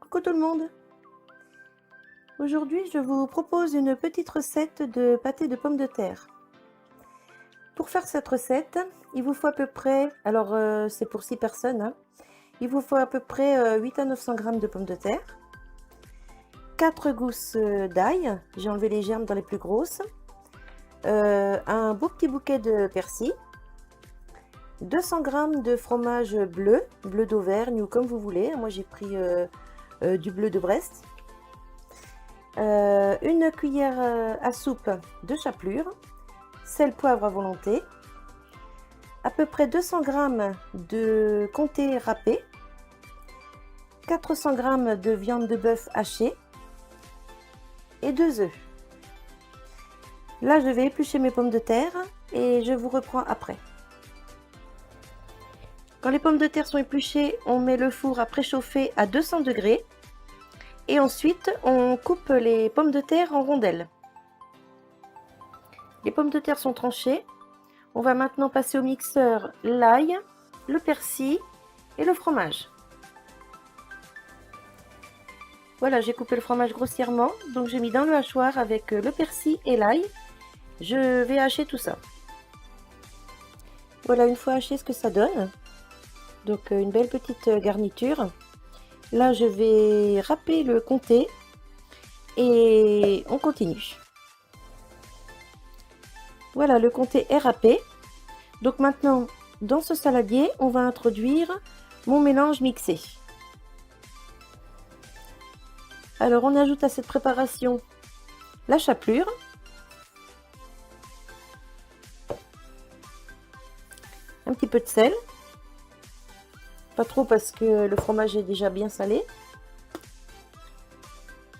Coucou tout le monde! Aujourd'hui, je vous propose une petite recette de pâté de pommes de terre. Pour faire cette recette, il vous faut à peu près, alors c'est pour 6 personnes, hein, il vous faut à peu près 8 à 900 g de pommes de terre, 4 gousses d'ail, j'ai enlevé les germes dans les plus grosses, un beau petit bouquet de persil, 200 g de fromage bleu, bleu d'Auvergne ou comme vous voulez, moi j'ai pris du bleu de Brest, une cuillère à soupe de chapelure, sel, poivre à volonté, à peu près 200 g de comté râpé, 400 g de viande de bœuf hachée et 2 œufs. Là, je vais éplucher mes pommes de terre et je vous reprends après. Quand les pommes de terre sont épluchées, on met le four à préchauffer à 200 degrés et ensuite on coupe les pommes de terre en rondelles. Les pommes de terre sont tranchées. On va maintenant passer au mixeur l'ail, le persil et le fromage. Voilà, j'ai coupé le fromage grossièrement, donc j'ai mis dans le hachoir avec le persil et l'ail. Je vais hacher tout ça. Voilà, une fois haché, ce que ça donne. Donc une belle petite garniture. Là, je vais râper le comté et on continue. Voilà, le comté est râpé. Donc maintenant, dans ce saladier, on va introduire mon mélange mixé. Alors, on ajoute à cette préparation la chapelure, un petit peu de sel, pas trop parce que le fromage est déjà bien salé,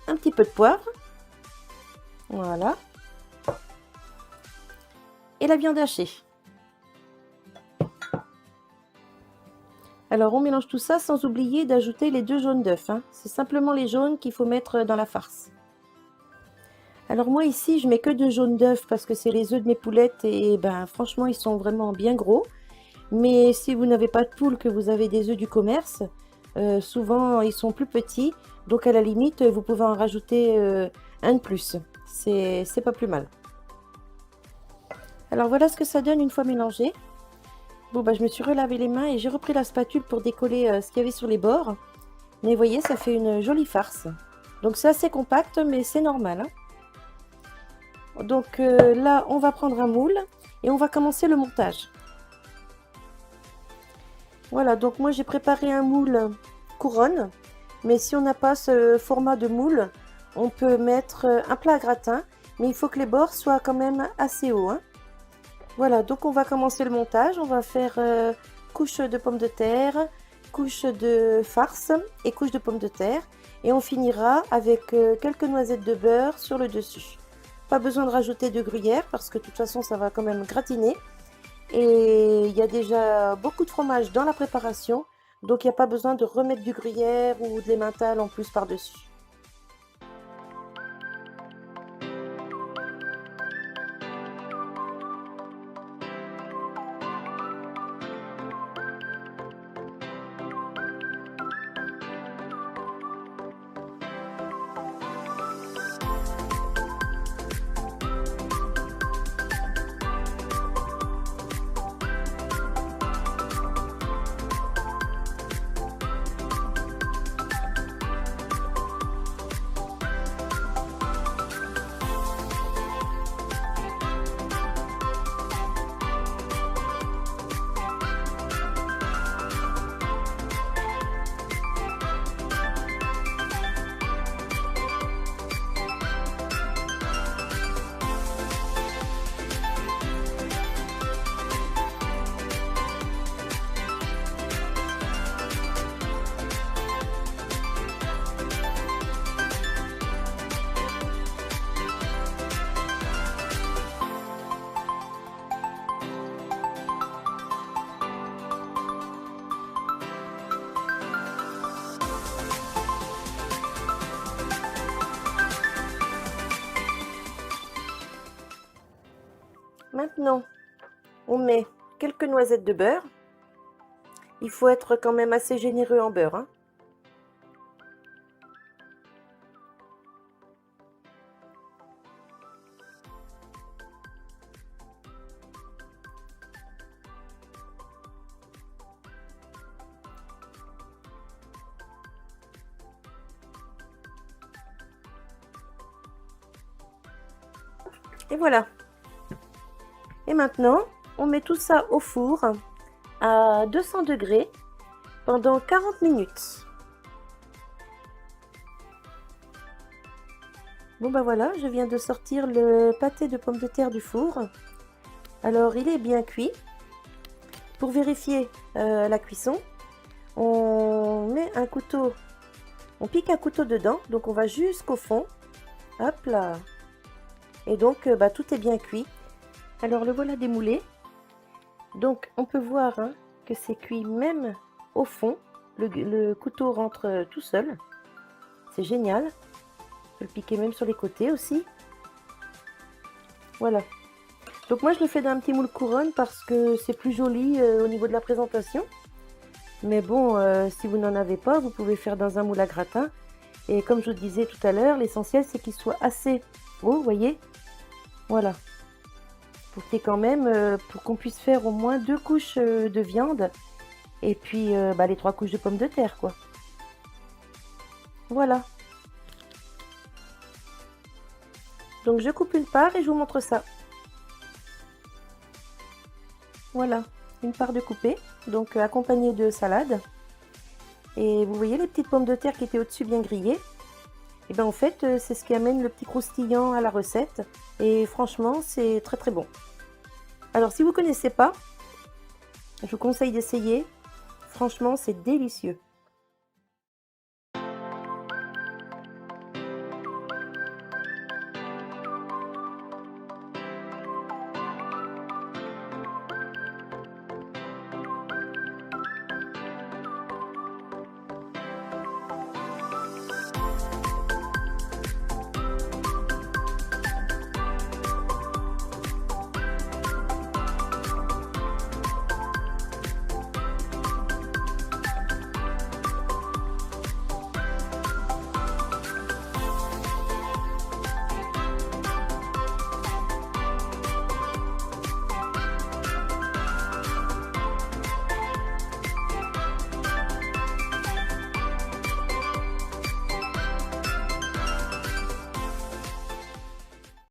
un petit peu de poivre, voilà, et la viande hachée. Alors on mélange tout ça sans oublier d'ajouter les 2 jaunes d'œufs, hein. C'est simplement les jaunes qu'il faut mettre dans la farce. Alors moi ici je mets que 2 jaunes d'œufs parce que c'est les œufs de mes poulettes et ben franchement ils sont vraiment bien gros. Mais si vous n'avez pas de poule, que vous avez des œufs du commerce, souvent ils sont plus petits, donc à la limite vous pouvez en rajouter un de plus, c'est pas plus mal. Alors voilà ce que ça donne une fois mélangé. Bon bah je me suis relavé les mains et j'ai repris la spatule pour décoller ce qu'il y avait sur les bords. Mais vous voyez, ça fait une jolie farce. Donc c'est assez compact mais c'est normal, hein. Donc là on va prendre un moule et on va commencer le montage. Voilà, donc moi j'ai préparé un moule couronne, mais si on n'a pas ce format de moule, on peut mettre un plat à gratin, mais il faut que les bords soient quand même assez hauts, hein. Voilà, donc on va commencer le montage. On va faire couche de pommes de terre, couche de farce et couche de pommes de terre. Et on finira avec quelques noisettes de beurre sur le dessus. Pas besoin de rajouter de gruyère parce que de toute façon ça va quand même gratiner. Et il y a déjà beaucoup de fromage dans la préparation, donc il n'y a pas besoin de remettre du gruyère ou de l'emmental en plus par-dessus. Maintenant, on met quelques noisettes de beurre. Il faut être quand même assez généreux en beurre, hein. Et voilà. Et maintenant, on met tout ça au four à 200 degrés pendant 40 minutes. Bon bah voilà, je viens de sortir le pâté de pommes de terre du four. Alors il est bien cuit. Pour vérifier la cuisson, on met un couteau, on pique un couteau dedans, donc on va jusqu'au fond. Hop là. Et donc tout est bien cuit. Alors le voilà démoulé. Donc on peut voir hein, que c'est cuit même au fond. Le couteau rentre tout seul. C'est génial. On peut le piquer même sur les côtés aussi. Voilà. Donc moi je le fais dans un petit moule couronne parce que c'est plus joli au niveau de la présentation. Mais bon, si vous n'en avez pas, vous pouvez faire dans un moule à gratin. Et comme je vous disais tout à l'heure, l'essentiel c'est qu'il soit assez haut, vous voyez. Voilà. Pour qu'il y ait quand même, pour qu'on puisse faire au moins 2 couches de viande. Et puis les 3 couches de pommes de terre, quoi. Voilà. Donc je coupe une part et je vous montre ça. Voilà, une part de coupée, donc accompagnée de salade. Et vous voyez les petites pommes de terre qui étaient au-dessus bien grillées. Et bien en fait, c'est ce qui amène le petit croustillant à la recette. Et franchement, c'est très très bon. Alors si vous ne connaissez pas, je vous conseille d'essayer. Franchement, c'est délicieux.